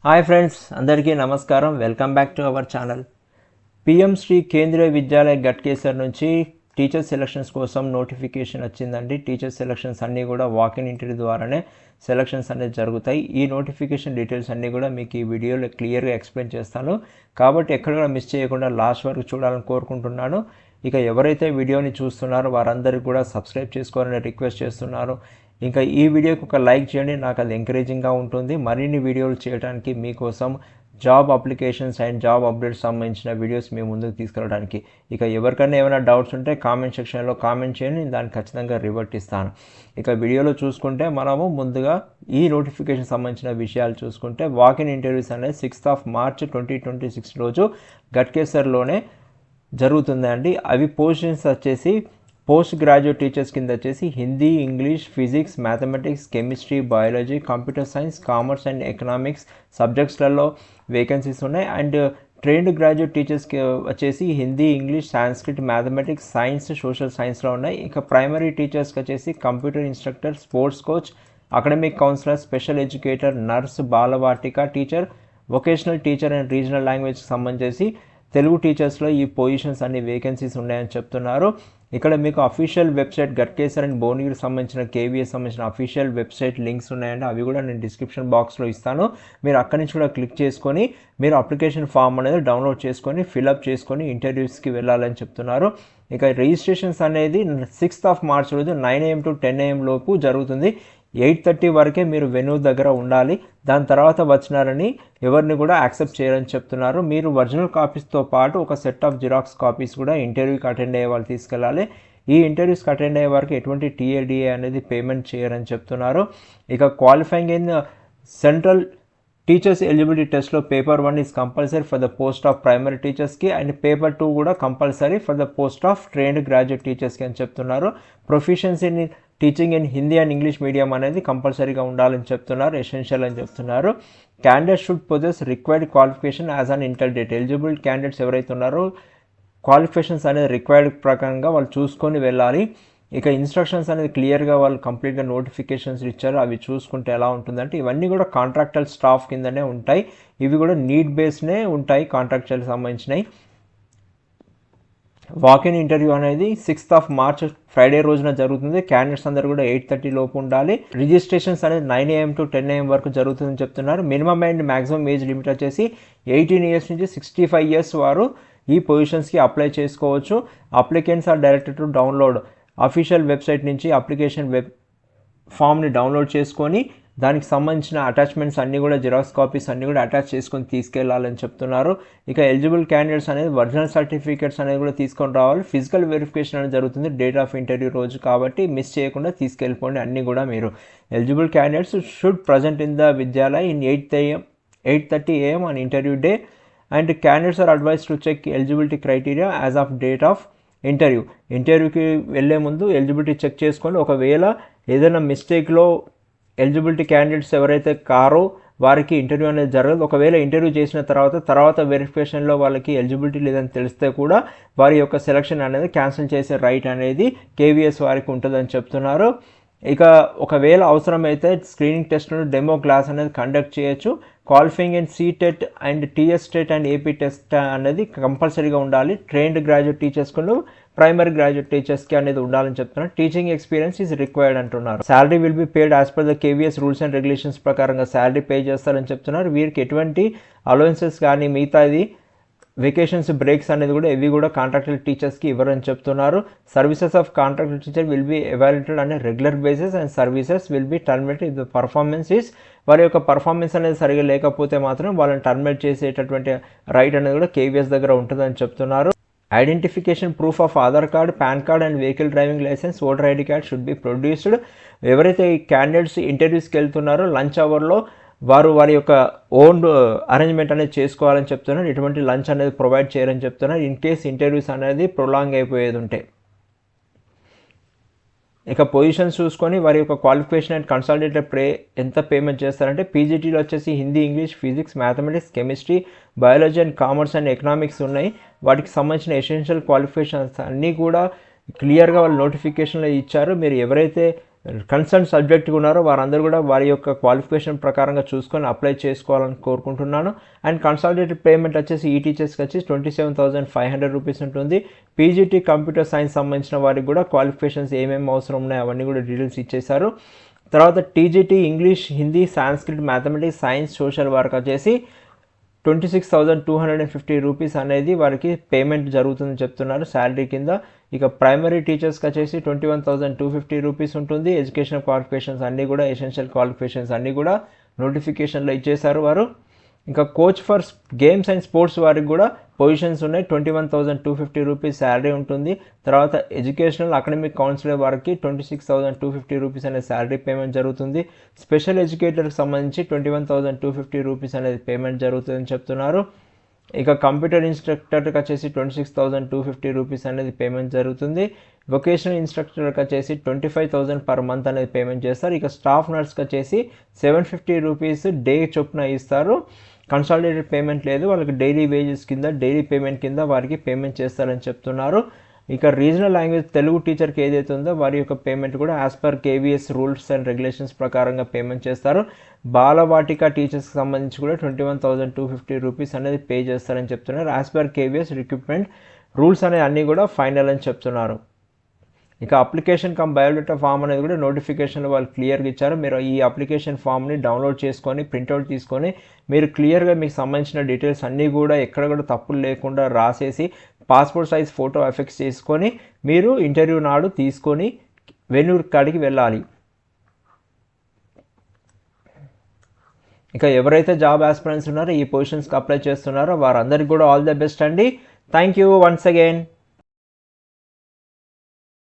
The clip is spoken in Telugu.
హాయ్ ఫ్రెండ్స్, అందరికీ నమస్కారం. Welcome back to our channel. PM Shri Kendriya Vidyalaya Ghatkesar నుంచి టీచర్ సెలక్షన్స్ కోసం నోటిఫికేషన్ వచ్చిందండి. టీచర్ సెలక్షన్స్ అన్నీ కూడా వాకిన్ ఇంటర్వ్యూ ద్వారానే సెలక్షన్స్ అనేది జరుగుతాయి. ఈ నోటిఫికేషన్ డీటెయిల్స్ అన్నీ కూడా మీకు ఈ వీడియోలో క్లియర్గా ఎక్స్ప్లెయిన్ చేస్తాను, కాబట్టి ఎక్కడ కూడా మిస్ చేయకుండా లాస్ట్ వరకు చూడాలని కోరుకుంటున్నాను. ఇక ఎవరైతే వీడియోని చూస్తున్నారో వారందరికీ కూడా సబ్స్క్రైబ్ చేసుకోవాలని రిక్వెస్ట్ చేస్తున్నారు. ఇంకా ఈ వీడియోకి ఒక లైక్ చేయండి, నాకు అది ఎంకరేజింగ్గా ఉంటుంది. మరిన్ని వీడియోలు చేయడానికి మీకోసం job applications and job updates సంబంధించిన వీడియోస్ మీ ముందుకు తీసుకురావడానికి. ఇక ఎవరికైనా ఏమైనా డౌట్స్ ఉంటే కామెంట్ సెక్షన్లో కామెంట్ చేయండి, నేను దానికి ఖచ్చితంగా రివర్ట్ ఇస్తాను. ఇక వీడియోలో చూసుకుంటే మనము ముందుగా ఈ నోటిఫికేషన్ సంబంధించిన విషయాలు చూసుకుంటే వాకిన్ ఇంటర్వ్యూస్ అనేది 6th March 2026 రోజు గట్కేసర్లోనే జరుగుతుందండి. అవి పొజిషన్స్ వచ్చేసి పోస్ట్ గ్రాడ్యుయేట్ టీచర్స్ కింద వచ్చేసి Hindi, English, physics, mathematics, chemistry, biology, computer science, commerce and economics సబ్జెక్ట్స్లలో వేకెన్సీస్ ఉన్నాయి. అండ్ ట్రైన్డ్ గ్రాడ్యుయేట్ టీచర్స్కి వచ్చేసి Hindi, English, Sanskrit, mathematics, science, social సైన్స్లో ఉన్నాయి. ఇక ప్రైమరీ టీచర్స్కి వచ్చేసి computer instructor, sports coach, academic counsellor, special educator, nurse, Balvatika teacher, vocational teacher and regional లాంగ్వేజ్కి సంబంధించి తెలుగు టీచర్స్లో ఈ పొజిషన్స్ అన్ని వేకెన్సీస్ ఉన్నాయని చెప్తున్నారు. ఇక్కడ మీకు అఫీషియల్ వెబ్సైట్ గట్కేసర్ అండ్ భువనగిరికి సంబంధించిన కేవీఎస్ సంబంధించిన అఫీషియల్ వెబ్సైట్ లింక్స్ ఉన్నాయండి. అవి కూడా నేను డిస్క్రిప్షన్ బాక్స్లో ఇస్తాను. మీరు అక్కడి నుంచి కూడా క్లిక్ చేసుకొని మీరు అప్లికేషన్ ఫామ్ అనేది డౌన్లోడ్ చేసుకొని ఫిలప్ చేసుకొని ఇంటర్వ్యూస్కి వెళ్ళాలని చెప్తున్నారు. ఇక రిజిస్ట్రేషన్స్ అనేది 6th March రోజు 9 AM to 10 AM లోపు జరుగుతుంది. 8:30 వరకే మీరు వెన్యూ దగ్గర ఉండాలి. దాని తర్వాత వచ్చినారని ఎవరిని కూడా యాక్సెప్ట్ చేయరని చెప్తున్నారు. మీరు ఒరిజినల్ కాపీస్తో పాటు ఒక సెట్ ఆఫ్ జిరాక్స్ కాపీస్ కూడా ఇంటర్వ్యూకి అటెండ్ అయ్యే వాళ్ళు తీసుకెళ్ళాలి. ఈ ఇంటర్వ్యూస్కి అటెండ్ అయ్యే వరకు ఎటువంటి టీఏడిఏ అనేది పేమెంట్ చేయరని చెప్తున్నారు. ఇక qualifying in central teachers eligibility టెస్ట్లో paper 1 is compulsory for the post of primary టీచర్స్కి అండ్ పేపర్ 2 కూడా compulsory for the post of trained graduate టీచర్స్కి అని చెప్తున్నారు. Proficiency in teaching in Hindi and English medium అనేది కంపల్సరీగా ఉండాలని చెప్తున్నారు, ఎసెన్షియల్ అని చెప్తున్నారు. Candidate should possess required qualification as on ఇంటర్డేట్. ఎలిజిబుల్ క్యాండిడేట్స్ ఎవరైతే ఉన్నారో క్వాలిఫికేషన్స్ అనేది రిక్వైర్డ్ ప్రకారంగా వాళ్ళు చూసుకొని వెళ్ళాలి. ఇక ఇన్స్ట్రక్షన్స్ అనేది క్లియర్గా వాళ్ళు కంప్లీట్గా నోటిఫికేషన్స్ ఇచ్చారు, అవి చూసుకుంటే ఎలా ఉంటుందంటే ఇవన్నీ కూడా కాంట్రాక్చువల్ స్టాఫ్ కిందనే ఉంటాయి. ఇవి కూడా నీడ్ బేస్నే ఉంటాయి, కాంట్రాక్చువల్ సంబంధించినవి. వాకిన్ ఇంటర్వ్యూ అనేది 6th March ఫ్రైడే రోజున జరుగుతుంది. క్యాండిడేట్స్ అందరూ కూడా 8:30 లోపు ఉండాలి. రిజిస్ట్రేషన్స్ అనేది 9 AM to 10 AM వరకు జరుగుతుందని చెప్తున్నారు. Minimum and maximum age limit వచ్చేసి 18 years నుంచి 65 years వారు ఈ పొజిషన్స్కి అప్లై చేసుకోవచ్చు. Applicants are directed to download official website నుంచి అప్లికేషన్ వెబ్ ఫామ్ని డౌన్లోడ్ చేసుకొని దానికి సంబంధించిన అటాచ్మెంట్స్ అన్నీ కూడా జిరాక్స్ కాపీస్ అన్నీ కూడా అటాచ్ చేసుకొని తీసుకెళ్లాలని చెప్తున్నారు. ఇక ఎలిజిబుల్ క్యాండిడేట్స్ అనేది ఒరిజినల్ సర్టిఫికేట్స్ అనేది కూడా తీసుకొని రావాలి. ఫిజికల్ వెరిఫికేషన్ అనేది జరుగుతుంది డేట్ ఆఫ్ ఇంటర్వ్యూ రోజు, కాబట్టి మిస్ చేయకుండా తీసుకెళ్ళిపోండి అన్నీ కూడా. మీరు eligible candidates should present in the Vidyalaya in 8:30 AM on interview day and candidates are advise to check eligibility criteria as of date of ఇంటర్వ్యూకి వెళ్ళే ముందు ఎలిజిబిలిటీ చెక్ చేసుకోండి. ఒకవేళ ఏదైనా మిస్టేక్లో ఎలిజిబిలిటీ క్యాండిడేట్స్ ఎవరైతే కారో వారికి ఇంటర్వ్యూ అనేది జరగదు. ఒకవేళ ఇంటర్వ్యూ చేసిన తర్వాత వెరిఫికేషన్లో వాళ్ళకి ఎలిజిబిలిటీ లేదని తెలిస్తే కూడా వారి యొక్క సెలక్షన్ అనేది క్యాన్సిల్ చేసే రైట్ అనేది కేవీఎస్ వారికి ఉంటుందని చెప్తున్నారు. ఇక ఒకవేళ అవసరమైతే స్క్రీనింగ్ టెస్ట్ డెమో క్లాస్ అనేది కండక్ట్ చేయొచ్చు. Qualifying in CTET and TSTET and AP test అనేది కంపల్సరీగా ఉండాలి. ట్రైన్డ్ గ్రాడ్యుయేట్ టీచర్స్కు ప్రైమరీ గ్రాడ్యుయేట్ టీచర్స్కి అనేది ఉండాలని చెప్తున్నారు. టీచింగ్ ఎక్స్పీరియన్స్ ఈజ్ రిక్వైర్డ్ అంటున్నారు. Salary will be paid as per the KVS rules and regulations ప్రకారంగా శాలరీ పే చేస్తారని చెప్తున్నారు. వీరికి ఎటువంటి అలవెన్సెస్ కానీ మిగతాది వెకేషన్స్ బ్రేక్స్ అనేది కూడా ఇవి కూడా కాంట్రాక్టువల్ టీచర్స్కి ఇవ్వరని చెప్తున్నారు. Services of contractual teacher will be evaluated అనే regular basis and services will be terminated if the performance is. వారి యొక్క పర్ఫార్మెన్స్ అనేది సరిగా లేకపోతే మాత్రం వాళ్ళని టర్మినేట్ చేసేటటువంటి రైట్ అనేది కూడా కేవీఎస్ దగ్గర ఉంటుందని చెప్తున్నారు. Identification proof of Aadhaar card, PAN card and vehicle driving licence, voter ID card should be produced. ఎవరైతే ఈ క్యాండిడేట్స్ ఇంటర్వ్యూస్కి వెళ్తున్నారో లంచ్ అవర్లో వారి యొక్క ఓన్ అరేంజ్మెంట్ అనేది చేసుకోవాలని చెప్తున్నారు. ఎటువంటి లంచ్ అనేది ప్రొవైడ్ చేయరని చెప్తున్నారు ఇన్ కేస్ ఇంటర్వ్యూస్ అనేది ప్రొలాంగ్ అయిపోయేది ఉంటే. ఇక పొజిషన్స్ చూసుకొని వారి యొక్క క్వాలిఫికేషన్ అండ్ కన్సల్టేటెడ్ ఎంత పేమెంట్ చేస్తారంటే పీజీటీలో వచ్చేసి Hindi, English, physics, mathematics, chemistry, biology and commerce and economics ఉన్నాయి. వాటికి సంబంధించిన ఎసెన్షియల్ క్వాలిఫికేషన్స్ అన్నీ కూడా క్లియర్గా వాళ్ళు నోటిఫికేషన్లో ఇచ్చారు. మీరు ఎవరైతే కన్సర్న్ సబ్జెక్ట్ ఉన్నారో వారందరూ కూడా వారి యొక్క క్వాలిఫికేషన్ ప్రకారంగా చూసుకొని అప్లై చేసుకోవాలని కోరుకుంటున్నాను. అండ్ కన్సాలిడేటెడ్ పేమెంట్ వచ్చేసి ఈ టీచర్స్కి వచ్చి 27,500 రూపీస్ ఉంటుంది. పీజీటీ కంప్యూటర్ సైన్స్ సంబంధించిన వారికి కూడా క్వాలిఫికేషన్స్ ఏమేమి అవసరం ఉన్నాయో అవన్నీ కూడా డీటెయిల్స్ ఇచ్చేశారు. తర్వాత TGT English, Hindi, Sanskrit, mathematics, science, social work వచ్చేసి 26,250 రూపీస్ అనేది వారికి పేమెంట్ జరుగుతుందని చెప్తున్నారు శాలరీ కింద. ఇక ప్రైమరీ టీచర్స్కి వచ్చేసి 21,250 రూపీస్ ఉంటుంది. ఎడ్యుకేషనల్ క్వాలిఫికేషన్స్ అన్నీ కూడా, ఎసెన్షియల్ క్వాలిఫికేషన్స్ అన్నీ కూడా నోటిఫికేషన్లో ఇచ్చేశారు వారు. ఇంకా coach for games and sports వారికి కూడా పొజిషన్స్ ఉన్నాయి. 21,250 రూపీస్ శాలరీ ఉంటుంది. తర్వాత ఎడ్యుకేషనల్ అకాడమిక్ కౌన్సిలర్ వారికి 26,250 రూపీస్ అనే శాలరీ పేమెంట్ జరుగుతుంది. స్పెషల్ ఎడ్యుకేటర్కి సంబంధించి 21,250 రూపీస్ అనేది పేమెంట్ జరుగుతుందని చెప్తున్నారు. ఇక కంప్యూటర్ ఇన్స్ట్రక్టర్కి వచ్చేసి 26,250 రూపీస్ అనేది పేమెంట్ జరుగుతుంది. వొకేషనల్ ఇన్స్ట్రక్టర్కి వచ్చేసి 25,000 పర్ మంత్ అనేది పేమెంట్ చేస్తారు. ఇక స్టాఫ్ నర్స్కి వచ్చేసి 750 రూపీస్ డే చొప్పున ఇస్తారు. కన్సాలిడేటెడ్ పేమెంట్ లేదు, వాళ్ళకి డైలీ వేజెస్ కింద, డైలీ పేమెంట్ కింద వారికి పేమెంట్ చేస్తారని చెప్తున్నారు. ఇక రీజనల్ లాంగ్వేజ్ తెలుగు టీచర్కి ఏదైతే ఉందో వారి యొక్క పేమెంట్ కూడా as per KVS rules and regulations ప్రకారంగా పేమెంట్ చేస్తారు. బాలవాటిక టీచర్స్కి సంబంధించి కూడా 21,250 రూపీస్ అనేది పే చేస్తారని చెప్తున్నారు. As per KVS recruitment rules అనేవి అన్నీ కూడా ఫైనల్ అని చెప్తున్నారు. ఇక అప్లికేషన్ కమ్ బయోడేటా ఫామ్ అనేది కూడా నోటిఫికేషన్లో వాళ్ళు క్లియర్గా ఇచ్చారు. మీరు ఈ అప్లికేషన్ ఫామ్ని డౌన్లోడ్ చేసుకొని ప్రింట్అవుట్ తీసుకొని మీరు క్లియర్గా మీకు సంబంధించిన డీటెయిల్స్ అన్నీ కూడా ఎక్కడ కూడా తప్పులు లేకుండా రాసేసి పాస్పోర్ట్ సైజ్ ఫోటో ఎఫెక్ట్స్ చేసుకొని మీరు ఇంటర్వ్యూ నాడు తీసుకొని వెన్యూ కాడికి వెళ్ళాలి. ఇక ఎవరైతే జాబ్ ఆస్పిరెంట్స్ ఉన్నారో ఈ పొజిషన్స్కి అప్లై చేస్తున్నారో వారందరికీ కూడా ఆల్ ద బెస్ట్ అండి. Thank you once again.